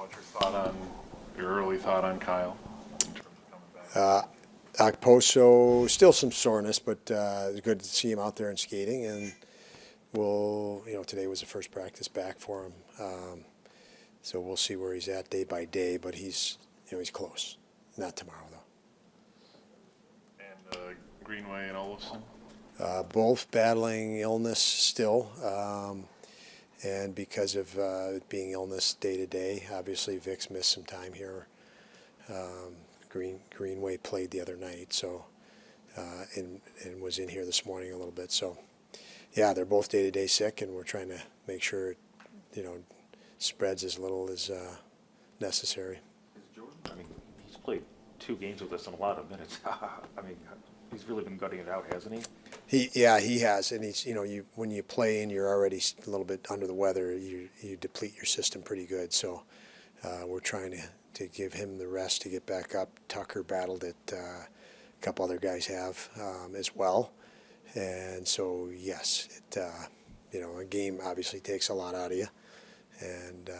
what's your early thought on Kyle in terms of coming back? Okposo, still some soreness, but it's good to see him out there and skating. And today was the first practice back for him. So we'll see where he's at day by day, but he's close. Not tomorrow, And Greenway and Olofsson? Both battling illness still. And because of it being illness day to day, obviously Vic's missed some time here. Greenway played the other night, so and was in here this morning a little bit. So, yeah, they're both day to day sick, and we're trying to make sure it, spreads as little as necessary. I mean, he's played 2 games with us in a lot of minutes. I mean, he's really been gutting it out, hasn't he? He has, and he's when you play and you're already a little bit under the weather, you deplete your system pretty good. So we're trying to give him the rest to get back up. Tucker battled it. A couple other guys have as well, and so yes, a game obviously takes a lot out of you, and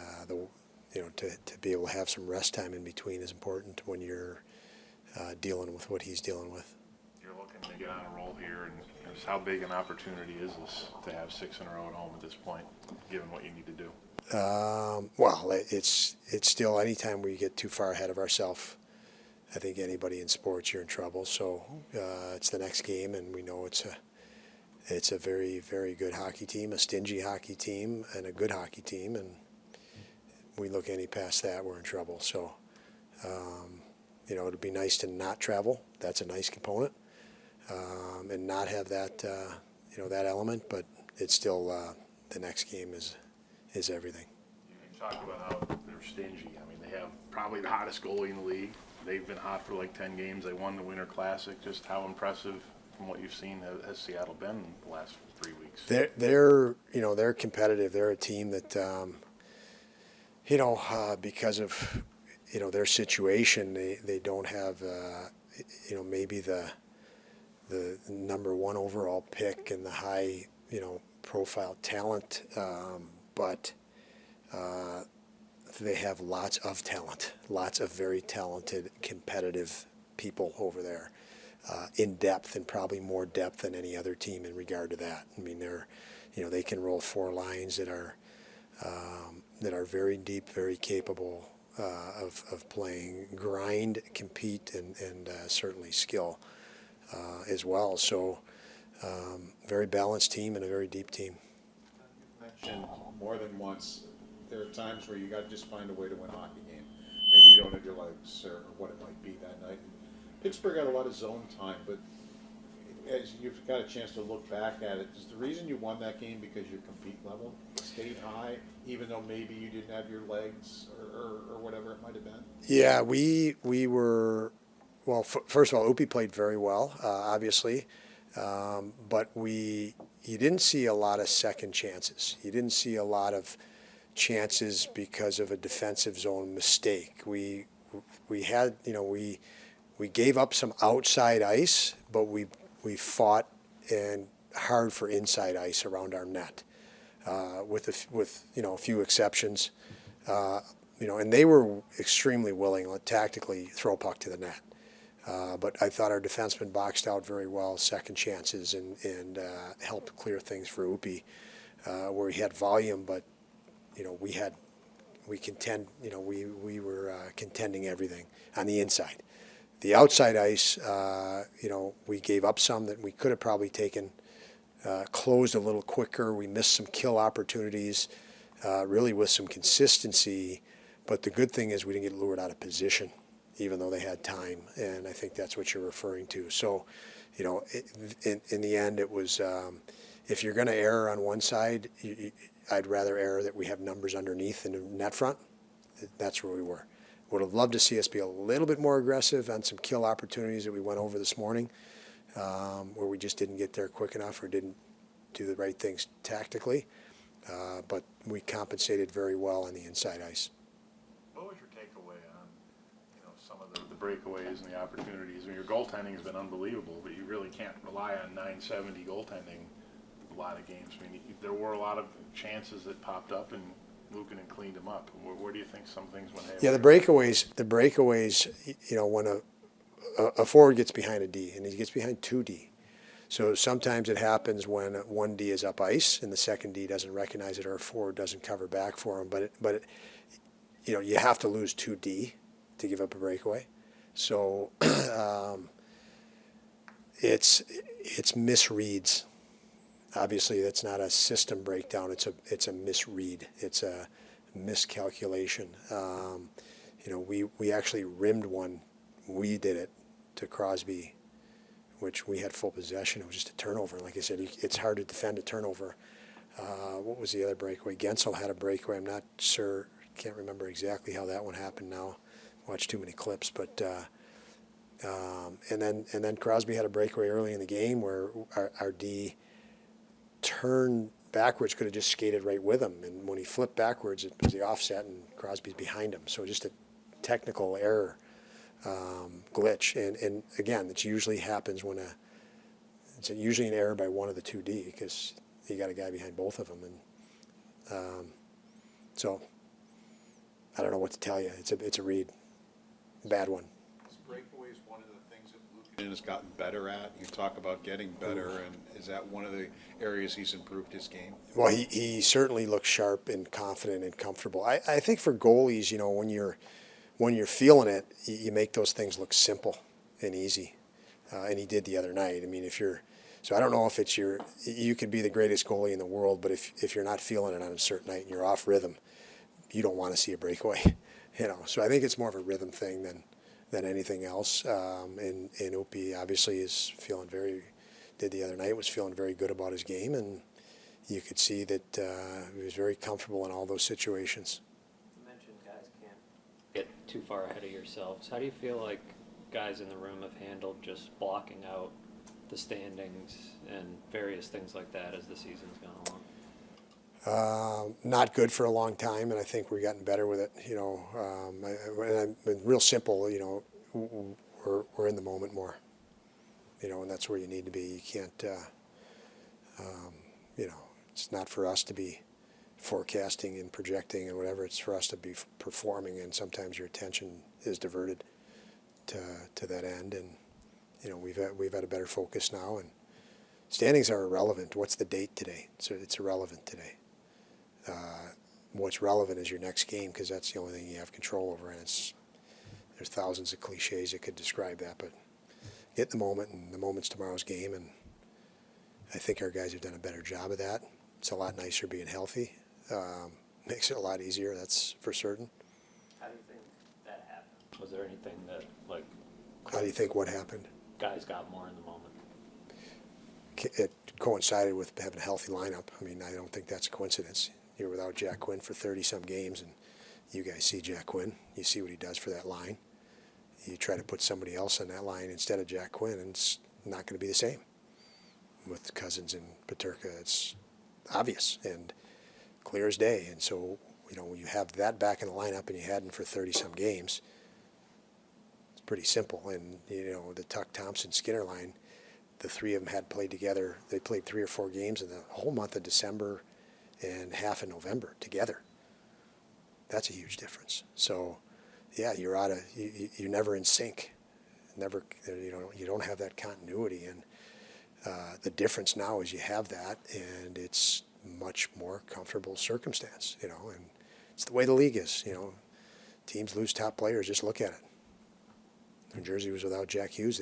to be able to have some rest time in between is important when you're dealing with what he's dealing with. You're looking to get on a roll here, and just how big an opportunity is this to have 6 in a row at home at this point, given what you need to do? Well, it's still, anytime we get too far ahead of ourselves, I think anybody in sports, you're in trouble. So it's the next game, and we know it's a very, very good hockey team, a stingy hockey team, and a good hockey team, and we look any past that, we're in trouble. So, it'd be nice to not travel. That's a nice component, and not have that, that element. But it's still the next game is everything. You talked about how they're stingy. I mean, they have probably the hottest goalie in the league. They've been hot for like 10 games. They won the Winter Classic. Just how impressive, from what you've seen, has Seattle been in the last 3 weeks? They're competitive. They're a team that, because of their situation, they don't have maybe the number 1 overall pick and the high profile talent, but they have lots of talent, lots of very talented, competitive people over there, in depth, and probably more depth than any other team in regard to that. I mean, they can roll 4 lines that are very deep, very capable of playing, grind, compete, and certainly skill as well. So, very balanced team and a very deep team. You mentioned more than once there are times where you got to just find a way to win a hockey game. Maybe you don't have your legs or what it might be that night. Pittsburgh had a lot of zone time, but as you've got a chance to look back at it, is the reason you won that game because your compete level stayed high, even though maybe you didn't have your legs or whatever it might have been? Yeah, we were, well, first of all, Upi played very well, obviously, but you didn't see a lot of second chances. You didn't see a lot of chances because of a defensive zone mistake. We had, we gave up some outside ice, but we fought and hard for inside ice around our net, with a few exceptions, and they were extremely willing to tactically throw a puck to the net. But I thought our defensemen boxed out very well, second chances, and helped clear things for Upi, where he had volume, but we were contending everything on the inside. The outside ice, we gave up some that we could have probably taken, closed a little quicker. We missed some kill opportunities, really with some consistency. But the good thing is we didn't get lured out of position, even though they had time. And I think that's what you're referring to. So, in the end, it was, if you're going to err on one side, I'd rather err that we have numbers underneath in the net front. That's where we were. Would have loved to see us be a little bit more aggressive on some kill opportunities that we went over this morning, where we just didn't get there quick enough or didn't do the right things tactically. But we compensated very well on the inside ice. What was your takeaway on, some of the breakaways and the opportunities? I mean, your goaltending has been unbelievable, but you really can't rely on .970 goaltending a lot of games. I mean, there were a lot of chances that popped up, and Lucan and cleaned him up. Where do you think some things went haywire? Yeah, the breakaways, you know, when a forward gets behind a D, and he gets behind 2D. So sometimes it happens when 1D is up ice and the second D doesn't recognize it, or a forward doesn't cover back for him. But you know, you have to lose 2D to give up a breakaway. So it's misreads. Obviously, that's not a system breakdown. It's a misread. It's a miscalculation. You know, we actually rimmed one. We did it to Crosby, which we had full possession. It was just a turnover. Like I said, it's hard to defend a turnover. What was the other breakaway? Gensel had a breakaway. I'm not sure. Can't remember exactly how that one happened now. Watched too many clips, but and then Crosby had a breakaway early in the game where our D turned backwards, could have just skated right with him, and when he flipped backwards, it was the offset, and Crosby's behind him. So just a technical error, glitch, and again, it usually happens when it's usually an error by one of the 2D because you got a guy behind both of them, and so I don't know what to tell you. It's a read, bad one. Is breakaways one of the things that Lucan has gotten better at? You talk about getting better, and is that one of the areas he's improved his game? Well, he certainly looks sharp and confident and comfortable. I think for goalies, you know, when you're feeling it, you make those things look simple and easy, and he did the other night. I mean, so I don't know if it's you could be the greatest goalie in the world, but if you're not feeling it on a certain night and you're off rhythm, you don't want to see a breakaway, you know. So I think it's more of a rhythm thing than anything else. And Opie obviously is did the other night, was feeling very good about his game, and you could see that he was very comfortable in all those situations. You mentioned guys can't get too far ahead of yourselves. How do you feel like guys in the room have handled just blocking out the standings and various things like that as the season's gone along? Not good for a long time, and I think we're getting better with it. You know, and I'm real simple. You know, we're in the moment more. You know, and that's where you need to be. You can't. You know, it's not for us to be forecasting and projecting and whatever. It's for us to be performing, and sometimes your attention is diverted to that end. And you know, we've had a better focus now, and standings are irrelevant. What's the date today? So it's irrelevant today. What's relevant is your next game, because that's the only thing you have control over, and there's thousands of cliches that could describe that, but get the moment, and the moment's tomorrow's game, and I think our guys have done a better job of that. It's a lot nicer being healthy. Makes it a lot easier, that's for certain. How do you think that happened? Was there anything that, like... How do you think what happened? Guys got more in the moment. It coincided with having a healthy lineup. I mean, I don't think that's a coincidence. You're without Jack Quinn for 30-some games, and you guys see Jack Quinn. You see what he does for that line. You try to put somebody else on that line instead of Jack Quinn, and it's not going to be the same. With Cousins and Peterka, it's obvious and clear as day. And so, you know, when you have that back in the lineup and you had him for 30-some games, it's pretty simple. And, you know, the Tuck, Thompson, Skinner line, the three of them had played together. They played 3 or 4 games in the whole month of December and half of November together. That's a huge difference. So, yeah, you're never in sync. Never, you don't have that continuity. And the difference now is you have that, and it's much more comfortable circumstance, you know, and it's the way the league is, you know. Teams lose top players, just look at it. New Jersey was without Jack Hughes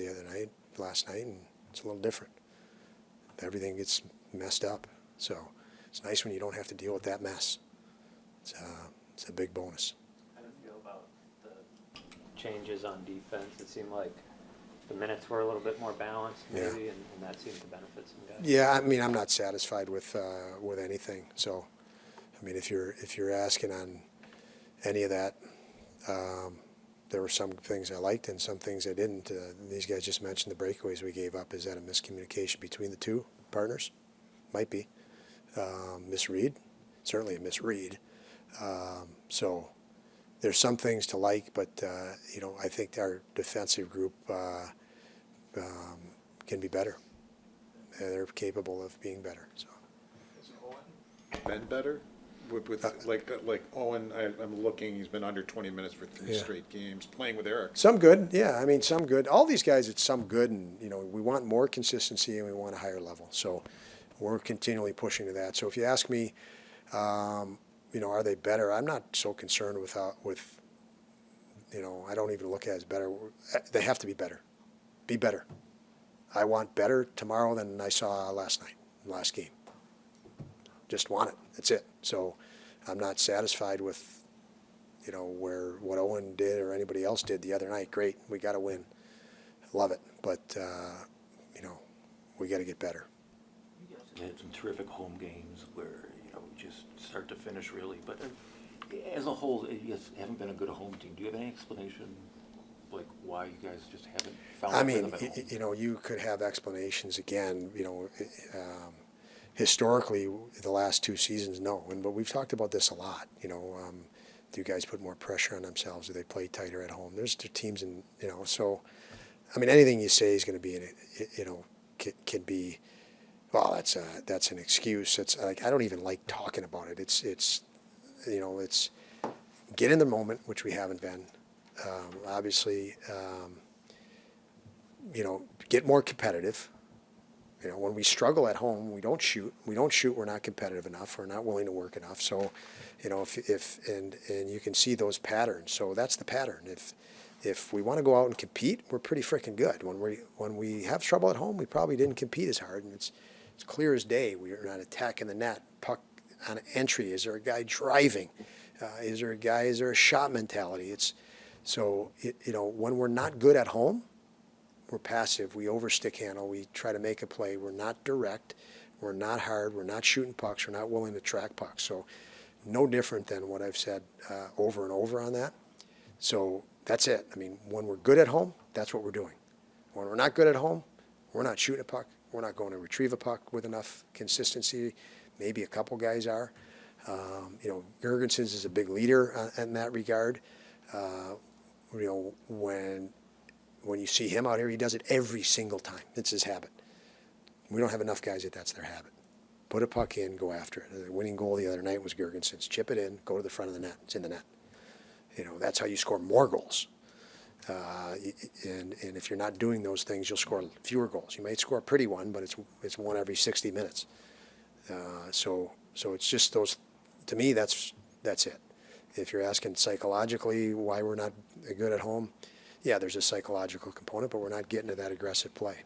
last night, and it's a little different. Everything gets messed up. So it's nice when you don't have to deal with that mess. It's a big bonus. How do you feel about the changes on defense? It seemed like the minutes were a little bit more balanced, maybe, Yeah. and that seemed to benefit some guys. Yeah, I mean, I'm not satisfied with anything. So, I mean, if you're asking on any of that, there were some things I liked and some things I didn't. These guys just mentioned the breakaways we gave up. Is that a miscommunication between the two partners? Might be. Misread, certainly a misread. So there's some things to like, but you know, I think our defensive group can be better. They're capable of being better. So Has Owen been better with like Owen, I'm looking, he's been under 20 minutes for 3 Yeah. straight games, playing with Eric. Some good, yeah. I mean, some good. All these guys, it's some good, and we want more consistency and we want a higher level. So we're continually pushing to that. So if you ask me, are they better? I'm not so concerned with. I don't even look at it as better. They have to be better. Be better. I want better tomorrow than I saw last game. Just want it. That's it. So I'm not satisfied with, what Owen did or anybody else did the other night. Great. We got to win. Love it. But, we got to get better. You guys have had some terrific home games where, just start to finish really, but as a whole, you guys haven't been a good home team. Do you have any explanation, like why you guys just haven't found I a mean, rhythm at home? you could have explanations again, historically, the last 2 seasons, no. But we've talked about this a lot, do you guys put more pressure on themselves? Do they play tighter at home? There's teams so, I mean, anything you say is going to be, can be, well, that's an excuse. It's like, I don't even like talking about it. It's get in the moment, which we haven't been. Obviously, get more competitive. When we struggle at home, we don't shoot. We're not competitive enough. We're not willing to work enough. So, and you can see those patterns. So that's the pattern. If we want to go out and compete, we're pretty freaking good. When we have trouble at home, we probably didn't compete as hard, and it's clear as day. We're not attacking the net. Puck on an entry. Is there a guy driving? Is there a shot mentality? When we're not good at home, we're passive. We overstick handle. We try to make a play. We're not direct. We're not hard. We're not shooting pucks. We're not willing to track pucks. So no different than what I've said over and over on that. So that's it. I mean, when we're good at home, that's what we're doing. When we're not good at home, we're not shooting a puck. We're not going to retrieve a puck with enough consistency. Maybe a couple guys are. Gergensen's is a big leader in that regard. When you see him out here, he does it every single time. It's his habit. We don't have enough guys that's their habit. Put a puck in, go after it. The winning goal the other night was Gergensen's. Chip it in, go to the front of the net. It's in the net. That's how you score more goals. And if you're not doing those things, you'll score fewer goals. You might score a pretty one, but it's one every 60 minutes. So it's just those. To me, that's it. If you're asking psychologically why we're not good at home, yeah, there's a psychological component, but we're not getting to that aggressive play.